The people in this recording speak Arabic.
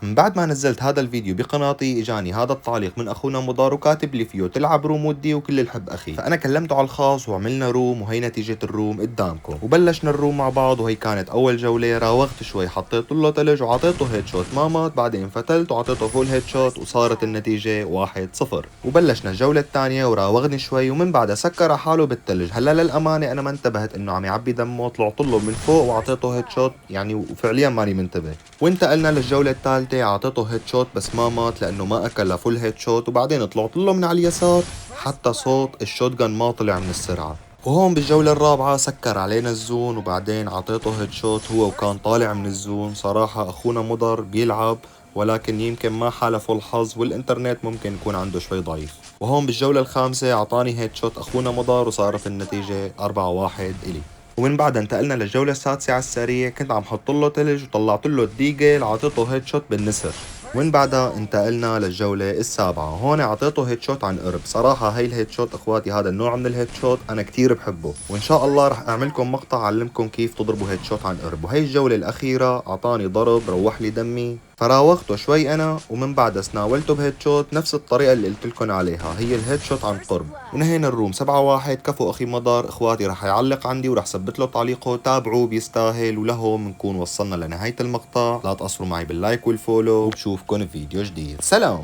من بعد ما نزلت هذا الفيديو بقناتي اجاني هذا التعليق من اخونا مضار وكاتب لي فيه تلعب روم ودي وكل الحب اخي. فانا كلمته على الخاص وعملنا روم، وهي نتيجة الروم قدامكم. وبلشنا الروم مع بعض، وهي كانت اول جولة. راوغت شوي، حطيت له تلج وعطيته هيد شوت، ما مات. بعدين فتلت وعطيته فول هيد شوت، وصارت النتيجة 1-0. وبلشنا الجولة الثانية وراوغني شوي، ومن بعدها سكر حاله بالتلج. هلا للامانة انا ما انتبهت انه عم يعبي دمه، طلعت له من فوق وعطيته هيد شوت يعني، وفعليا ماني منتبه. وانتقلنا للجولة الثالثة، عطيته هيد شوت بس ما مات لانه ما اكل فول هيد شوت. وبعدين طلعت له من على اليسار، حتى صوت الشوت جن ما طلع من السرعة. وهون بالجولة الرابعة سكر علينا الزون، وبعدين عطيته هيد شوت هو وكان طالع من الزون. صراحة اخونا مضر بيلعب، ولكن يمكن ما حالفه الحظ، والانترنت ممكن يكون عنده شوي ضعيف. وهون بالجولة الخامسة عطاني هيد شوت اخونا مضر، وصارت النتيجة 4-1 الي. ومن بعدها انتقلنا للجولة السادسة على السريع. كنت عم حط له تلج وطلعت له الديجل، عطيته هيد شوت بالنسر. ومن بعدها انتقلنا للجولة السابعة. هون عطيته هيد شوت عن قرب. صراحة هاي الهيد شوت اخواتي، هذا النوع من الهيد شوت انا كتير بحبه، وان شاء الله رح اعملكم مقطع اعلمكم كيف تضربوا هيد شوت عن قرب. وهي الجولة الاخيرة اعطاني ضرب روح لي دمي، فراوغته شوي انا، ومن بعدها سناولته بهيد شوت نفس الطريقة اللي قلت لكم عليها، هي الهيد شوت عن قرب. ونهينا الروم 7-1. كفو اخي مضر. اخواتي رح يعلق عندي ورح ثبت له تعليقه، تابعوه بيستاهل. ولهون بنكون وصلنا لنهاية المقطع. لا تقصروا معي باللايك والفولو، وبشوفكن في فيديو جديد. سلام.